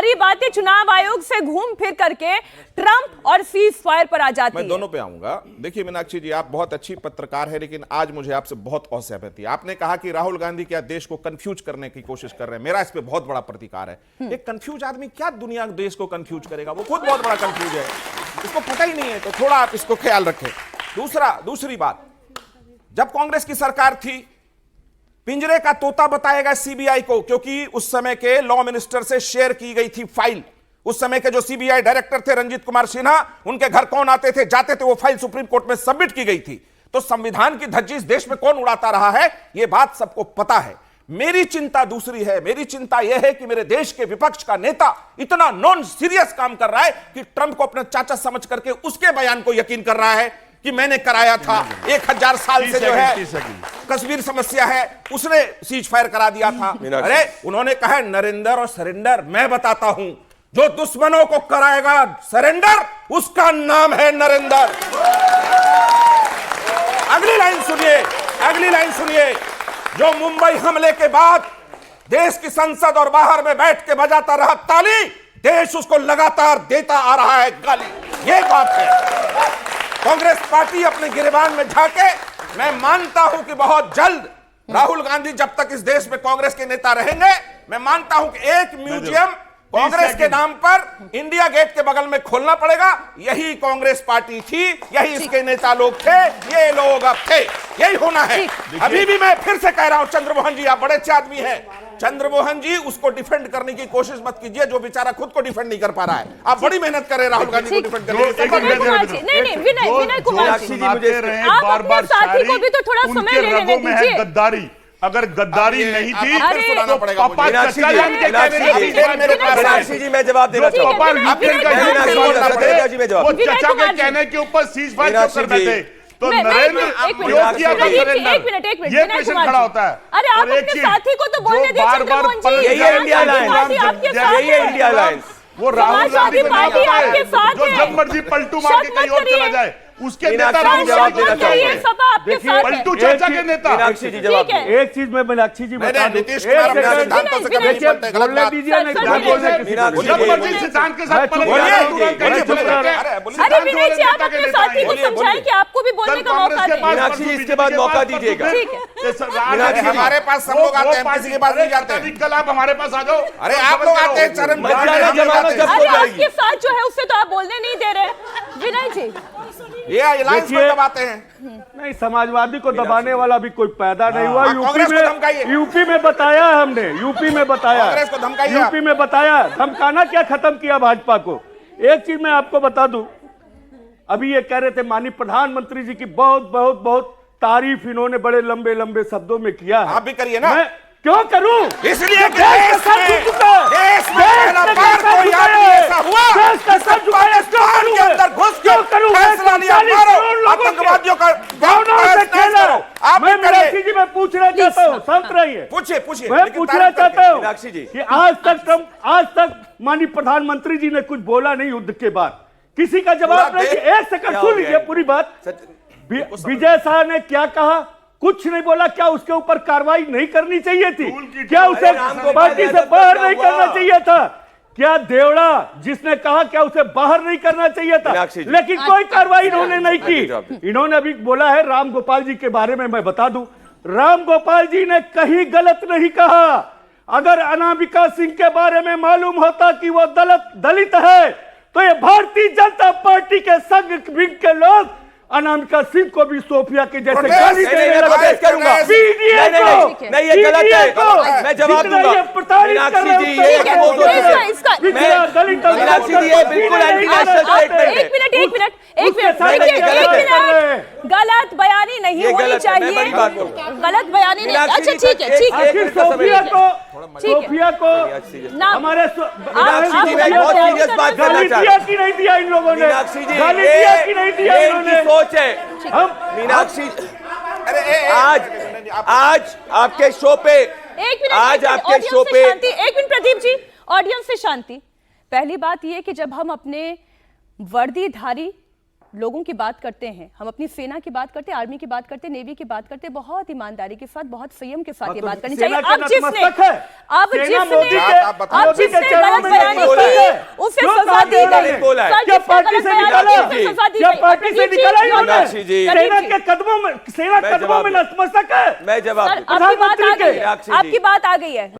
सारी बातें चुनाव आयोग से घूम फिर करके ट्रंप और सीज फायर पर आ जाती है। मैं दोनों पे आऊंगा। देखिए मीनाक्षी जी, आप बहुत अच्छी पत्रकार है, लेकिन आज मुझे आपसे बहुत असहमति। आपने कहा कि राहुल गांधी क्या देश को कंफ्यूज करने की कोशिश कर रहे हैं। मेरा इस पे बहुत बड़ा प्रतिकार है। एक कंफ्यूज आदमी क्या दुनिया देश को कंफ्यूज करेगा? वो खुद बहुत बड़ा कंफ्यूज है, इसको पता ही नहीं है। तो थोड़ा आप इसको ख्याल रखें। दूसरी बात, जब कांग्रेस की सरकार थी, पिंजरे का तोता बताया गया सीबीआई को, क्योंकि उस समय के लॉ मिनिस्टर से शेयर की गई थी फाइल। उस समय के जो सीबीआई डायरेक्टर थे रंजीत कुमार सिन्हा, उनके घर कौन आते थे जाते थे, वो फाइल सुप्रीम कोर्ट में सबमिट की गई थी। तो संविधान की धज्जी इस देश में कौन उड़ाता रहा है, यह बात सबको पता है। मेरी चिंता दूसरी है। मेरी चिंता यह है कि मेरे देश के विपक्ष का नेता इतना नॉन सीरियस काम कर रहा है कि ट्रंप को अपना चाचा समझ करके उसके बयान को यकीन कर रहा है कि मैंने कराया था। 1000 साल से जो है कश्मीर समस्या है, उसने सीज फायर करा दिया था। अरे उन्होंने कहा नरेंद्र और सरेंडर। मैं बताता हूं, जो दुश्मनों को कराएगा सरेंडर, उसका नाम है नरेंद्र। अगली लाइन सुनिए। जो मुंबई हमले के बाद देश की संसद और बाहर में बैठ के बजाता रहा ताली, देश उसको लगातार देता आ रहा है गाली। यह बात है। कांग्रेस पार्टी अपने गिरेबान में झांके। मैं मानता हूं कि बहुत जल्द राहुल गांधी जब तक इस देश में कांग्रेस के नेता रहेंगे, मैं मानता हूं कि एक म्यूजियम कांग्रेस के नाम पर इंडिया गेट के बगल में खोलना पड़ेगा। यही कांग्रेस पार्टी थी, यही इसके नेता लोग थे, ये लोग अब थे, यही होना है। अभी भी मैं फिर से कह रहा हूं, चंद्रमोहन जी आप बड़े अच्छे आदमी हैं। चंद्रमोहन जी, उसको डिफेंड करने की कोशिश मत कीजिए जो बेचारा खुद को डिफेंड नहीं कर पा रहा है। आप बड़ी मेहनत कर रहे हैं राहुल गांधी को डिफेंड करने की। विनय कुमार जी, आप अपने साथी को भी तो थोड़ा समय लेने दीजिए। गद्दारी, अगर गद्दारी नहीं थी तो पापा चचा जान के मीनाक्षी जी मैं जवाब देना चाहूंगा। वो चचा के कहने के ऊपर सीज फायर क्यों कर रहे थे? तो नरेंद्र क्यों किया था सरेंडर? ये क्वेश्चन खड़ा होता है। अरे आप अपने साथी को तो बोलने दीजिए चंद्रमोहन जी। यही है इंडिया अलायंस। वो राहुल गांधी जो जब मर्जी पलटू मार के कहीं और चला जाए, उसके नेता राहुल गांधी को चाहिए। पलटू चाचा के नेता। मीनाक्षी जी जवाब दीजिए। एक चीज में मीनाक्षी जी बता दूं, नीतीश कुमार अपने सिद्धांतों से कभी नहीं बोलते, गलत बोलने बात। दीजिए नहीं तो बोलने जब मर्जी सिद्धांत के साथ पलट अरे विनय जी, आप अपने साथी को समझाएं कि आपको भी बोलने का मौका दें। मीनाक्षी जी इसके बाद मौका दीजिएगा। हमारे पास सब लोग आते हैं, किसी के पास नहीं जाते। कल आप हमारे पास आ जाओ। अरे आप लोग आते हैं चरण आपके साथ जो है उससे तो आप बोलने नहीं दे रहे विनय जी। ये अलायंस को दबाते हैं। नहीं, समाजवादी को दबाने वाला भी कोई पैदा नहीं हुआ। कांग्रेस को धमकाइए। यूपी में बताया हमने, यूपी में बताया, कांग्रेस को धमकाइए। यूपी में बताया। धमकाना क्या खत्म किया भाजपा को। एक चीज मैं आपको बता दूं, अभी ये कह रहे थे माननीय प्रधानमंत्री जी की बहुत बहुत बहुत तारीफ इन्होंने बड़े लंबे लंबे शब्दों में किया है। आप भी करिए ना। मैं क्यों करूं? इसलिए कि देश में पहला बार कोई आदमी ऐसा हुआ के अंदर घुस के फैसला लिया, मारो आतंकवादियों का। आप मैं मीनाक्षी जी मैं पूछना चाहता हूँ, शांत रहिए। पूछिए। मैं पूछना चाहता हूँ मीनाक्षी जी कि आज तक माननीय प्रधानमंत्री जी ने कुछ बोला नहीं युद्ध के बाद, किसी का जवाब नहीं। एक सेकंड सुन लीजिए पूरी बात। विजय शाह ने क्या कहा? कुछ नहीं बोला। क्या उसके ऊपर कार्रवाई नहीं करनी चाहिए थी? क्या उसे पार्टी से बाहर नहीं करना चाहिए था? क्या देवड़ा जिसने कहा क्या उसे बाहर नहीं करना चाहिए था? लेकिन कोई कार्रवाई इन्होंने नहीं की। इन्होंने अभी बोला है राम गोपाल जी के बारे में। मैं बता दूं, राम गोपाल जी ने कहीं गलत नहीं कहा। अगर अनामिका सिंह के बारे में मालूम होता कि वो दलित है तो ये भारतीय जनता पार्टी के संग विंग के लोग अनामिका सिंह को भी सोफिया के जैसे गाली देने लगे। करूंगा नहीं, ये गलत है। मैं जवाब दूंगा। मीनाक्षी जी ये बिल्कुल एंटी नेशनल स्टेटमेंट है। एक मिनट गलत बयानी नहीं होनी चाहिए। गलत बयानी नहीं। अच्छा ठीक है। सोफिया को हमारे सीरियस बात करना चाहता हूं। की नहीं दिया इन लोगों ने। मीनाक्षी जी की नहीं दिया इन्होंने। सोच है मीनाक्षी। आज आपके शो पे आज आपके शो पे एक मिनट प्रदीप जी, ऑडियंस से शांति। पहली बात यह कि जब हम अपने वर्दीधारी लोगों की बात करते हैं, हम अपनी सेना की बात करते हैं, आर्मी की बात करते हैं, नेवी की बात करते हैं, बहुत ईमानदारी के साथ, बहुत संयम के साथ ये बात करनी चाहिए। अब जिसने गलत बयानी सजा दी इन्होंने गई। बोला है। सर, क्या जिसको पार्टी गलत से बयान निकाला दिया, है? उसे सजा दी क्या गई। पार्टी से प्रदीप जी, निकाला है इन्होंने? मीनाक्षी जी। सेना के कदमों में मैं नतमस्तक है। मैं जवाब सर, आपकी बात आ प्रधानमंत्री गई है, के। मीनाक्षी जी। आपकी बात आ गई है।